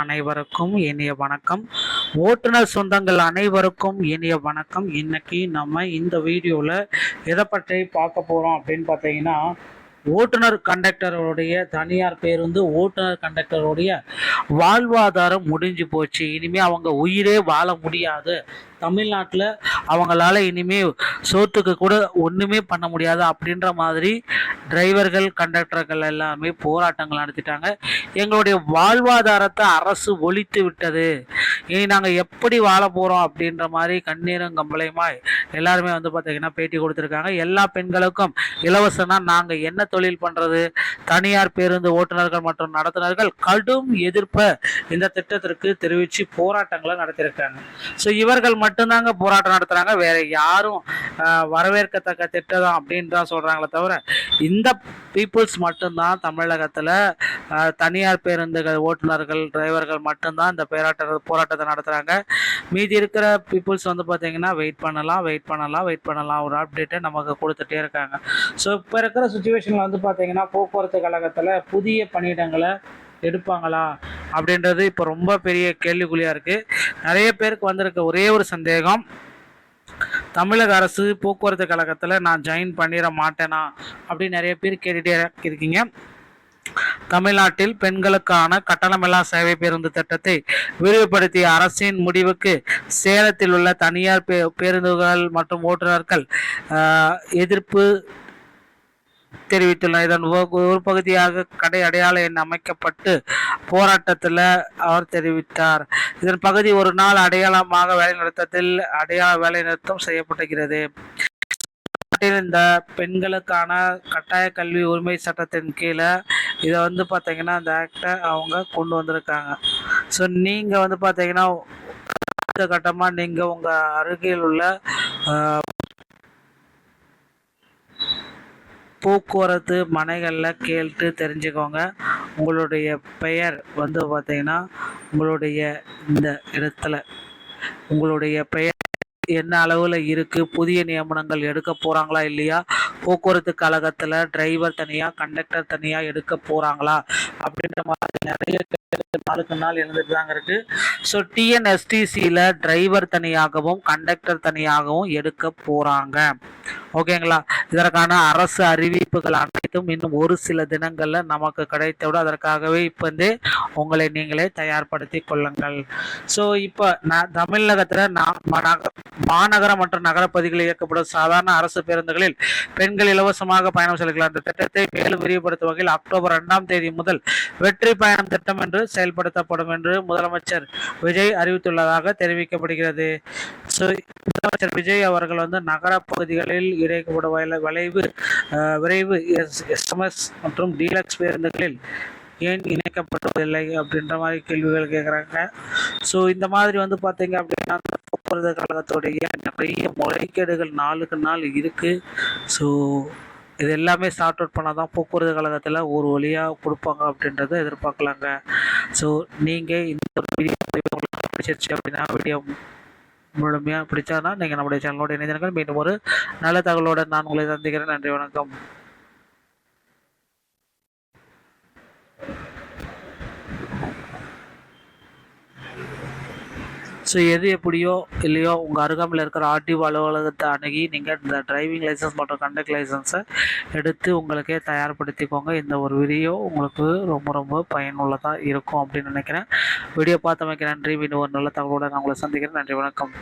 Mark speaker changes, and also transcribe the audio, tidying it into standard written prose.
Speaker 1: அனைவருக்கும் இனிய வணக்கம். ஓட்டுநர் சொந்தங்கள் அனைவருக்கும் இனிய வணக்கம். இன்னைக்கு நம்ம இந்த வீடியோவில் எதை பற்றி பார்க்க போகிறோம் அப்படின்னு பார்த்தீங்கன்னா, ஓட்டுநர் கண்டக்டருடைய தனியார் பேருந்து ஓட்டுநர் கண்டக்டருடைய வாழ்வாதாரம் முடிஞ்சு போச்சு. இனிமேல் அவங்க உயிரே வாழ முடியாது. தமிழ்நாட்டில் அவங்களால இனிமேல் சோத்துக்கு கூட ஒன்றுமே பண்ண முடியாது அப்படின்ற மாதிரி டிரைவர்கள் கண்டக்டர்கள் எல்லாமே போராட்டங்கள் நடத்திட்டாங்க. எங்களுடைய வாழ்வாதாரத்தை அரசு ஒழித்து விட்டது, இனி நாங்கள் எப்படி வாழ போகிறோம் அப்படின்ற மாதிரி கண்ணீரும் கம்பளையுமாய் எல்லாருமே பார்த்தீங்கன்னா பேட்டி கொடுத்துருக்காங்க. எல்லா பெண்களுக்கும் இலவசம்னா நாங்கள் என்ன தொழில் பண்ணுறது? தனியார் பேருந்து ஓட்டுநர்கள் மற்றும் நடத்துனர்கள் கடும் எதிர்ப்பை இந்த திட்டத்திற்கு தெரிவித்து போராட்டங்களை நடத்தியிருக்காங்க. ஸோ இவர்கள் மட்டும்தாங்க போராட்டம் நடத்துகிறாங்க, வேற யாரும் வரவேற்கத்தக்க திட்டம் அப்படின்னு தான் சொல்கிறாங்களே தவிர இந்த பீப்புள்ஸ் மட்டும்தான் தமிழகத்தில் தனியார் பேருந்துகள் ஓட்டுநர்கள் டிரைவர்கள் மட்டும்தான் இந்த போராட்டத்தை நடத்துகிறாங்க. மீதி இருக்கிற பீப்புள்ஸ் பார்த்தீங்கன்னா வெயிட் பண்ணலாம் ஒரு அப்டேட்டை நமக்கு கொடுத்துட்டே இருக்காங்க. ஸோ இப்போ இருக்கிற சுச்சுவேஷனில் பார்த்தீங்கன்னா போக்குவரத்து கழகத்தில் புதிய பணியிடங்களை எடுப்பாங்களா அப்படின்றது இப்போ ரொம்ப பெரிய கேள்விக்குறியாக இருக்குது. நிறைய பேருக்கு வந்திருக்க ஒரே ஒரு சந்தேகம், தமிழக அரசு போக்குவரத்து கழகத்தில் நான் ஜாயின் பண்ணிட மாட்டேனா அப்படின்னு நிறைய பேர் கேட்டுகிட்டே இருக்கீங்க. தமிழ்நாட்டில் பெண்களுக்கான கட்டணமில்லா சேவை பேருந்து திட்டத்தை விரிவுபடுத்திய அரசின் முடிவுக்கு சேலத்தில் உள்ள தனியார் பேருந்துகள் மற்றும் ஓட்டுநர்கள் எதிர்ப்பு தெரிவித்துள்ளார். இதன் ஒரு பகுதியாக கடை அடையாள எண் அமைக்கப்பட்டு போராட்டத்தில் அவர் தெரிவித்தார். இதன் பகுதி ஒரு நாள் அடையாளமாக வேலைநிறுத்தத்தில் வேலைநிறுத்தம் செய்யப்பட்டிருக்கிறது. இந்த பெண்களுக்கான கட்டாய கல்வி உரிமை சட்டத்தின் கீழே இதை பார்த்தீங்கன்னா இந்த ஆக்டை அவங்க கொண்டு வந்திருக்காங்க. ஸோ நீங்கள் பார்த்தீங்கன்னா அடுத்த கட்டமாக நீங்கள் உங்கள் அருகில் உள்ள போக்குவரத்து மனைகளில் கேட்டு தெரிஞ்சுக்கோங்க. உங்களுடைய பெயர் பார்த்தீங்கன்னா உங்களுடைய இந்த இடத்துல உங்களுடைய பெயர் என்ன அளவில் இருக்குது, புதிய நியமனங்கள் எடுக்க போகிறாங்களா இல்லையா, போக்குவரத்து கழகத்தில் டிரைவர் தனியாக கண்டக்டர் தனியாக எடுக்க போகிறாங்களா அப்படின்ற மாதிரி நிறைய நாளுக்கு நாள் இருந்துட்டு தாங்க இருக்குது. ஸோ டிஎன்எஸ்டிசியில் டிரைவர் தனியாகவும் கண்டக்டர் தனியாகவும் எடுக்க போகிறாங்க. ஓகேங்களா? இதற்கான அரசு அறிவிப்புகள் அனைத்தும் இன்னும் ஒரு சில தினங்களில் நமக்கு கிடைத்தவிட அதற்காகவே இப்போ உங்களை நீங்களே தயார்படுத்தி கொள்ளுங்கள். ஸோ இப்போ தமிழகத்தில் மாநகர மற்றும் நகரப்பகுதிகளில் இயக்கப்படும் சாதாரண அரசு பேருந்துகளில் பெண்கள் இலவசமாக பயணம் செலுத்தலாம். இந்த திட்டத்தை மேலும் விரிவுபடுத்தும் வகையில் அக்டோபர் 2 முதல் வெற்றி பயணம் திட்டம் என்று செயல்படுத்தப்படும் என்று முதலமைச்சர் விஜய் அறிவித்துள்ளதாக தெரிவிக்கப்படுகிறது. ஸோ முதலமைச்சர் விஜய் அவர்கள் நகர பகுதிகளில் இடைக்கப்படும் விரைவு எஸ்எம்எஸ் மற்றும் டீலக்ஸ் பேருந்துகளில் ஏன் இணைக்கப்பட்டதில்லை அப்படின்ற மாதிரி கேள்விகள் கேட்குறாங்க. ஸோ இந்த மாதிரி பார்த்தீங்க அப்படின்னா போக்குவரத்து கழகத்துடைய நிறைய முறைகேடுகள் நாளுக்கு நாள் இருக்குது. ஸோ இது எல்லாமே சார்ட் அவுட் பண்ணால் தான் போக்குவரத்து கழகத்தில் ஒரு வழியாக கொடுப்பாங்க அப்படின்றத எதிர்பார்க்கலாங்க. ஸோ நீங்கள் இந்த ஒரு வீடியோ உங்களுக்கு பிடிச்சிருச்சு அப்படின்னா வீடியோ முழுமையாக பிடிச்சாதான் நீங்கள் நம்முடைய சேனலோட இணைந்திருங்கள். மீண்டும் ஒரு நல்ல தகவலோடு நான் உங்களை சந்திக்கிறேன். நன்றி, வணக்கம். ஸோ எது எப்படியோ இல்லையோ உங்கள் அருகாமையில் இருக்கிற ஆர்டிஓ அலுவலகத்தை அணுகி நீங்கள் இந்த டிரைவிங் லைசன்ஸ் மற்றும் கண்டக்ட் லைசன்ஸை எடுத்து உங்களுக்கே தயார்படுத்திக்கோங்க. இந்த ஒரு வீடியோ உங்களுக்கு ரொம்ப ரொம்ப பயனுள்ளதாக இருக்கும் அப்படின்னு நினைக்கிறேன். வீடியோ பார்த்தமைக்கு நன்றி. மீண்டும் ஒரு நல்ல தகவலோடு நான் உங்களை சந்திக்கிறேன். நன்றி, வணக்கம்.